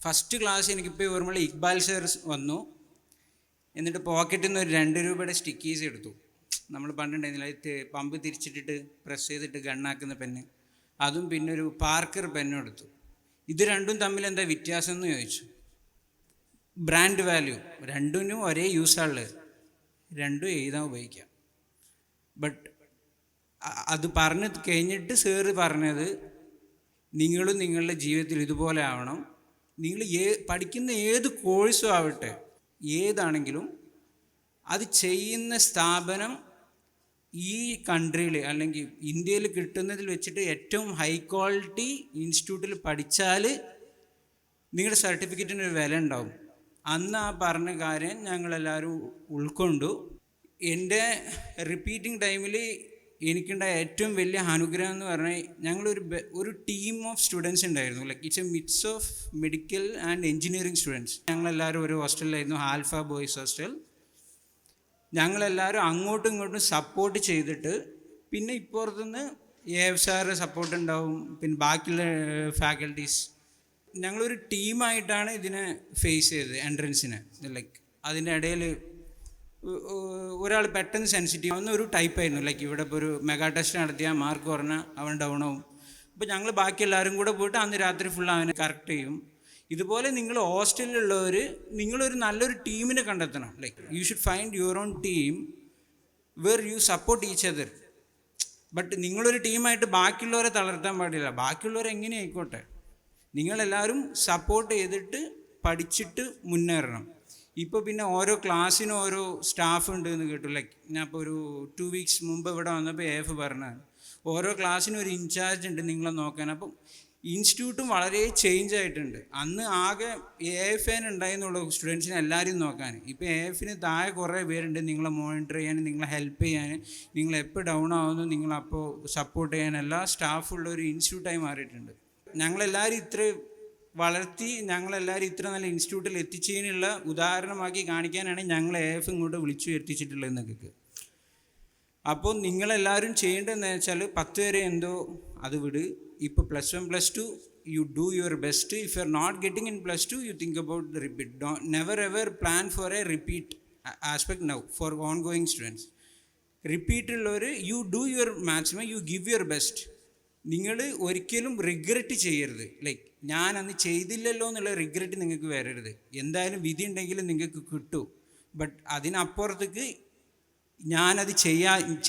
First class എനിക്കിപ്പോൾ ഓർമ്മ Iqbal sir വന്നു. എന്നിട്ട് പോക്കറ്റിൽ നിന്ന് ഒരു 2 രൂപയുടെ സ്റ്റിക്കീസ് എടുത്തു. നമ്മൾ പണ്ടുണ്ടായിരുന്നില്ല, പമ്പ് തിരിച്ചിട്ടിട്ട് പ്രസ് ചെയ്തിട്ട് ഗണ്ണാക്കുന്ന പെന്ന്, അതും പിന്നെ ഒരു പാർക്കർ പെന്നും എടുത്തു. ഇത് രണ്ടും തമ്മിൽ എന്താ വ്യത്യാസം എന്ന് ചോദിച്ചു. ബ്രാൻഡ് വാല്യൂ രണ്ടിനും ഒരേ യൂസാണുള്ളത്, രണ്ടും എഴുതാൻ ഉപയോഗിക്കാം. ബട്ട് അത് പറഞ്ഞ് കഴിഞ്ഞിട്ട് സാറ് പറഞ്ഞത്, നിങ്ങളും നിങ്ങളുടെ ജീവിതത്തിൽ ഇതുപോലെ ആവണം. നിങ്ങൾ പഠിക്കുന്ന ഏത് കോഴ്സും ആവട്ടെ, ഏതാണെങ്കിലും അത് ചെയ്യുന്ന സ്ഥാപനം ഈ കൺട്രിയിൽ അല്ലെങ്കിൽ ഇന്ത്യയിൽ കിട്ടുന്നതിൽ വെച്ചിട്ട് ഏറ്റവും ഹൈ ക്വാളിറ്റി ഇൻസ്റ്റിറ്റ്യൂട്ടിൽ പഠിച്ചാൽ നിങ്ങളുടെ സർട്ടിഫിക്കറ്റിന് ഒരു വില ഉണ്ടാവും. അന്ന് ആ പറഞ്ഞ കാര്യം ഞങ്ങളെല്ലാവരും ഉൾക്കൊണ്ടു. എൻ്റെ റിപ്പീറ്റിംഗ് ടൈമിൽ എനിക്കുണ്ടായ ഏറ്റവും വലിയ അനുഗ്രഹം എന്ന് പറഞ്ഞാൽ, ഞങ്ങളൊരു ടീം ഓഫ് സ്റ്റുഡൻസ് ഉണ്ടായിരുന്നു. Like it's A mix of medical and engineering students. ഞങ്ങളെല്ലാവരും ഒരു ഹോസ്റ്റലിലായിരുന്നു, ആൽഫ ബോയ്സ് ഹോസ്റ്റൽ. ഞങ്ങളെല്ലാവരും അങ്ങോട്ടും ഇങ്ങോട്ടും സപ്പോർട്ട് ചെയ്തിട്ട്, പിന്നെ ഇപ്പുറത്തുനിന്ന് സാറ് സപ്പോർട്ട് ഉണ്ടാവും, പിന്നെ ബാക്കിയുള്ള ഫാക്കൽറ്റീസ്. ഞങ്ങളൊരു ടീമായിട്ടാണ് ഇതിനെ ഫേസ് ചെയ്തത്. എൻട്രൻസിന് ലൈക്ക് അതിൻ്റെ ഇടയിൽ ഒരാൾ പെട്ടെന്ന് സെൻസിറ്റീവ് ആവുന്ന ഒരു ടൈപ്പായിരുന്നു. ലൈക്ക് ഇവിടെ ഇപ്പോൾ ഒരു മെഗാ ടെസ്റ്റ് നടത്തിയാൽ മാർക്ക് കുറഞ്ഞാൽ അവൻ ഡൗൺ ആവും. അപ്പോൾ ഞങ്ങൾ ബാക്കി എല്ലാവരും കൂടെ പോയിട്ട് അന്ന് രാത്രി ഫുൾ അവനെ കറക്റ്റ് ചെയ്യും. ഇതുപോലെ നിങ്ങൾ ഹോസ്റ്റലിലുള്ളവർ നിങ്ങളൊരു നല്ലൊരു ടീമിനെ കണ്ടെത്തണം. Like you should find your own team where you support each other. But നിങ്ങളൊരു ടീമായിട്ട് ബാക്കിയുള്ളവരെ തളർത്താൻ പാടില്ല. ബാക്കിയുള്ളവരെ എങ്ങനെ ആയിക്കോട്ടെ, നിങ്ങളെല്ലാവരും സപ്പോർട്ട് ചെയ്തിട്ട് പഠിച്ചിട്ട് മുന്നേറണം. ഇപ്പോൾ പിന്നെ ഓരോ ക്ലാസ്സിനും ഓരോ സ്റ്റാഫ് ഉണ്ട് എന്ന് കേട്ടു. ലൈക്ക് ഞാൻ ഇപ്പോൾ ഒരു 2 വീക്സ് മുമ്പ് ഇവിടെ വന്നപ്പോൾ AF പറഞ്ഞത്, ഓരോ ക്ലാസ്സിനും ഒരു ഇൻചാർജ് ഉണ്ട് നിങ്ങളെ നോക്കാൻ. അപ്പം ഇൻസ്റ്റിറ്റ്യൂട്ടും വളരെ ചേഞ്ച് ആയിട്ടുണ്ട്. അന്ന് ആകെ AFN ഉണ്ടായിരുന്നുള്ളൂ സ്റ്റുഡൻസിനെ എല്ലാവരെയും നോക്കാൻ. ഇപ്പോൾ AFന് താഴെ കുറേ പേരുണ്ട് നിങ്ങളെ മോണിറ്റർ ചെയ്യാൻ, നിങ്ങളെ ഹെൽപ്പ് ചെയ്യാൻ, നിങ്ങളെപ്പോൾ ഡൗൺ ആവുന്നു നിങ്ങളപ്പോൾ സപ്പോർട്ട് ചെയ്യാൻ എല്ലാ സ്റ്റാഫുള്ള ഒരു ഇൻസ്റ്റിറ്റ്യൂട്ടായി മാറിയിട്ടുണ്ട്. ഞങ്ങളെല്ലാവരും ഇത്ര വളർത്തി, ഞങ്ങളെല്ലാവരും ഇത്ര നല്ല ഇൻസ്റ്റിറ്റ്യൂട്ടിൽ എത്തിച്ചതിനുള്ള ഉദാഹരണമാക്കി കാണിക്കാനാണ് ഞങ്ങൾ AF ഇങ്ങോട്ട് വിളിച്ചു എത്തിച്ചിട്ടുള്ളത് നിങ്ങൾക്ക്. അപ്പോൾ നിങ്ങളെല്ലാവരും ചെയ്യേണ്ടതെന്ന് വെച്ചാൽ 10 വരെ എന്തോ അത് വിട്. ഇപ്പോൾ +1 +2 you do your best. If you are not getting in +2, you think about the repeat. Never ever plan for a repeat aspect now for ongoing students. Repeat ഉള്ളവർ you do your maximum, you give your best. നിങ്ങൾ ഒരിക്കലും regret ചെയ്യരുത്. Like ഞാൻ അന്ന് ചെയ്തില്ലല്ലോ എന്നുള്ള regret നിങ്ങൾക്ക് വരരുത്. എന്തായാലും വിധി ഉണ്ടെങ്കിലും നിങ്ങൾക്ക് കിട്ടും. ബട്ട് അതിനപ്പുറത്തേക്ക് ഞാനത്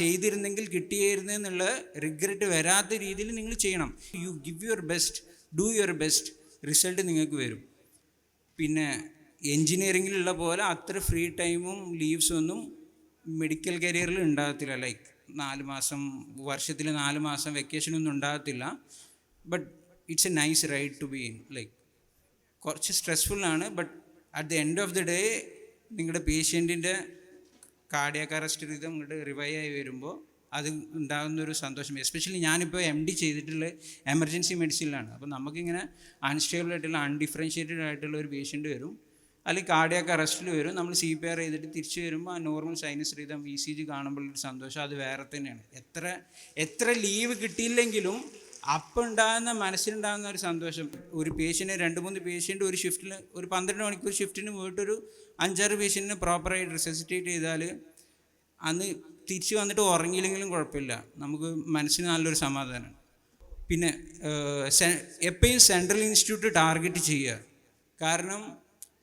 ചെയ്തിരുന്നെങ്കിൽ കിട്ടിയായിരുന്നു എന്നുള്ള റിഗ്രറ്റ് വരാത്ത രീതിയിൽ നിങ്ങൾ ചെയ്യണം. You give your best, do your best, result നിങ്ങൾക്ക് വരും. പിന്നെ എൻജിനീയറിങ്ങിലുള്ള പോലെ അത്ര ഫ്രീ ടൈമും ലീവ്സും ഒന്നും മെഡിക്കൽ കരിയറിൽ ഉണ്ടാകത്തില്ല. ലൈക്ക് 4 മാസം, വർഷത്തിൽ 4 മാസം വെക്കേഷനൊന്നും ഉണ്ടാകത്തില്ല. But it's a nice ride to be in. Like കുറച്ച് സ്ട്രെസ്ഫുള്ളാണ്, but at the end of the day നിങ്ങളുടെ പേഷ്യൻറ്റിൻ്റെ കാർഡിയാക് അറസ്റ്റ് റിതം ഇങ്ങോട്ട് റിവൈവ് ആയി വരുമ്പോൾ അത് ഉണ്ടാകുന്നൊരു സന്തോഷം. എസ്പെഷ്യലി ഞാനിപ്പോൾ MD ചെയ്തിട്ടുള്ള എമർജൻസി മെഡിസിനിലാണ്. അപ്പോൾ നമുക്കിങ്ങനെ അൺസ്റ്റേബിൾ ആയിട്ടുള്ള അൺഡിഫറൻഷ്യേറ്റഡ് ആയിട്ടുള്ള ഒരു പേഷ്യൻ്റ് വരും, അല്ലെങ്കിൽ കാർഡിയാക് അറസ്റ്റിൽ വരും. നമ്മൾ CPR ചെയ്തിട്ട് തിരിച്ച് വരുമ്പോൾ ആ നോർമൽ സൈനസ് റിതം ECG കാണുമ്പോഴൊരു സന്തോഷം അത് വേറെ തന്നെയാണ്. എത്ര ലീവ് കിട്ടിയില്ലെങ്കിലും അപ്പം ഉണ്ടാകുന്ന മനസ്സിലുണ്ടാകുന്ന ഒരു സന്തോഷം. ഒരു പേഷ്യൻറ്റ് 2-3 പേഷ്യൻ്റ് ഒരു ഷിഫ്റ്റിൽ, ഒരു 12 മണിക്കൂർ ഷിഫ്റ്റിന് പോയിട്ടൊരു 5-6 പേഷ്യൻറ്റിന് പ്രോപ്പറായിട്ട് റിസസിറ്റേറ്റ് ചെയ്താൽ അന്ന് തിരിച്ച് വന്നിട്ട് ഉറങ്ങിയില്ലെങ്കിലും കുഴപ്പമില്ല, നമുക്ക് മനസ്സിന് നല്ലൊരു സമാധാനമാണ്. പിന്നെ എപ്പോഴും സെൻട്രൽ ഇൻസ്റ്റിറ്റ്യൂട്ട് ടാർഗറ്റ് ചെയ്യുക. കാരണം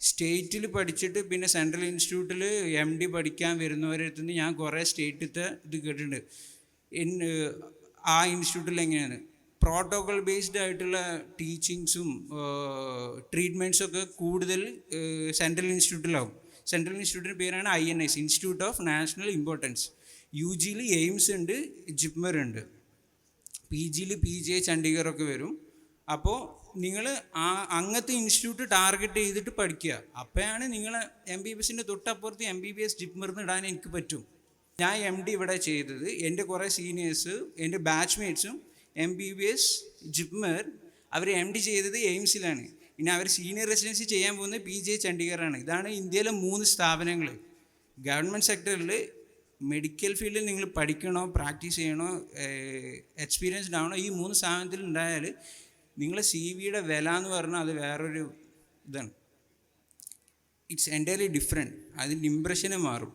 സ്റ്റേറ്റിൽ പഠിച്ചിട്ട് പിന്നെ സെൻട്രൽ ഇൻസ്റ്റിറ്റ്യൂട്ടിൽ MD പഠിക്കാൻ വരുന്നവരടുത്ത് നിന്ന് ഞാൻ കുറേ സ്റ്റേറ്റത്തെ ഇത് കേട്ടിട്ടുണ്ട്. ആ ഇൻസ്റ്റിറ്റ്യൂട്ടിൽ എങ്ങനെയാണ് പ്രോട്ടോകോൾ ബേസ്ഡ് ആയിട്ടുള്ള ടീച്ചിങ്സും ട്രീറ്റ്മെൻറ്റ്സൊക്കെ കൂടുതൽ സെൻട്രൽ ഇൻസ്റ്റിറ്റ്യൂട്ടിലാവും. സെൻട്രൽ ഇൻസ്റ്റിറ്റ്യൂട്ടിൻ്റെ പേരാണ് INS, institute of national importance. UGയിൽ എയിംസ് ഉണ്ട്, ജിപ്മർ ഉണ്ട്. PGയിൽ PGI ചണ്ഡീഗറൊക്കെ വരും. അപ്പോൾ നിങ്ങൾ അങ്ങനത്തെ ഇൻസ്റ്റിറ്റ്യൂട്ട് ടാർഗറ്റ് ചെയ്തിട്ട് പഠിക്കുക. അപ്പോഴാണ് നിങ്ങൾ MBBSൻ്റെ തൊട്ടപ്പുറത്ത് MBBS ജിപ്മർന്ന് ഇടാൻ എനിക്ക് പറ്റും. ഞാൻ MD ഇവിടെ ചെയ്തത്, എൻ്റെ കുറേ സീനിയേഴ്സ്, എൻ്റെ ബാച്ച്മേറ്റ്സും MBBS ജിപ്മർ അവർ MD ചെയ്തത് എയിംസിലാണ്. ഇനി അവർ സീനിയർ റെസിഡൻസി ചെയ്യാൻ പോകുന്നത് PGI ചണ്ഡീഗറാണ്. ഇതാണ് ഇന്ത്യയിലെ 3 സ്ഥാപനങ്ങൾ. ഗവൺമെൻറ് സെക്ടറിൽ മെഡിക്കൽ ഫീൽഡിൽ നിങ്ങൾ പഠിക്കണോ, പ്രാക്ടീസ് ചെയ്യണോ, എക്സ്പീരിയൻസ്ഡ് ആവണോ, ഈ 3 സ്ഥാപനത്തിൽ ഉണ്ടായാൽ നിങ്ങളെ CV യുടെ വില എന്ന് പറഞ്ഞാൽ അത് വേറൊരു ഇതാണ്. It's entirely different. അതിൻ്റെ ഇമ്പ്രഷന് മാറും.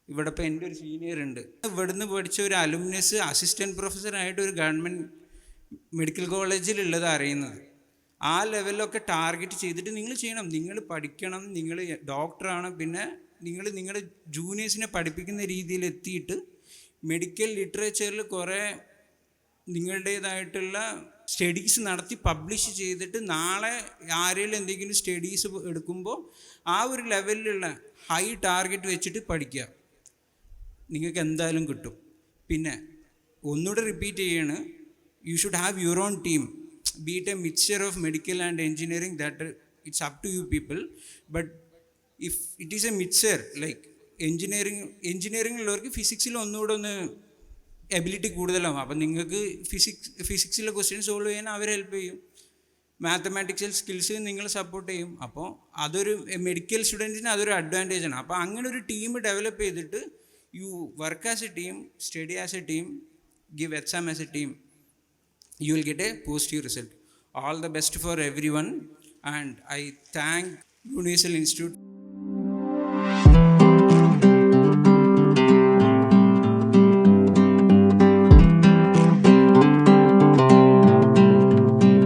ഇവിടെ ഇപ്പോൾ എൻ്റെ ഒരു സീനിയർ ഉണ്ട്, ഇവിടുന്ന് പഠിച്ച ഒരു അലുമിനസ് അസിസ്റ്റൻറ്റ് പ്രൊഫസറായിട്ട് ഒരു ഗവൺമെൻറ് മെഡിക്കൽ കോളേജിലുള്ളത് അറിയുന്നത്. ആ ലെവലിലൊക്കെ ടാർഗറ്റ് ചെയ്തിട്ട് നിങ്ങൾ ചെയ്യണം, നിങ്ങൾ പഠിക്കണം, നിങ്ങൾ ഡോക്ടറാണ്, പിന്നെ നിങ്ങൾ നിങ്ങളുടെ ജൂനിയേഴ്സിനെ പഠിപ്പിക്കുന്ന രീതിയിൽ എത്തിയിട്ട് മെഡിക്കൽ ലിറ്ററേച്ചറിൽ കുറേ നിങ്ങളുടേതായിട്ടുള്ള സ്റ്റഡീസ് നടത്തി പബ്ലിഷ് ചെയ്തിട്ട് നാളെ ആരെങ്കിലും എന്തെങ്കിലും സ്റ്റഡീസ് എടുക്കുമ്പോൾ ആ ഒരു ലെവലിലുള്ള ഹൈ ടാർഗറ്റ് വെച്ചിട്ട് പഠിക്കുക, നിങ്ങൾക്ക് എന്തായാലും കിട്ടും. പിന്നെ ഒന്നുകൂടെ റിപ്പീറ്റ് ചെയ്യാണ്, you should have your own team. Be it a mixture of medical and engineering, that it's up to you people. But if it is a mixture like എഞ്ചിനീയറിംഗിലുള്ളവർക്ക് ഫിസിക്സിൽ ഒന്നുകൂടെ ഒന്ന് എബിലിറ്റി കൂടുതലാവും. അപ്പം നിങ്ങൾക്ക് ഫിസിക്സിലെ ക്വസ്റ്റ്യൻ സോൾവ് ചെയ്യാൻ അവർ help ചെയ്യും, മാത്തമാറ്റിക്സിൽ skills നിങ്ങൾ support ചെയ്യും. അപ്പോൾ അതൊരു മെഡിക്കൽ സ്റ്റുഡൻറ്റിന് അതൊരു അഡ്വാൻറ്റേജാണ്. അപ്പോൾ അങ്ങനെ ഒരു ടീം ഡെവലപ്പ് ചെയ്തിട്ട് you work as A team, study as A team, give exam as a team, you will get a positive result. All the best for everyone, and I thank Universal Institute.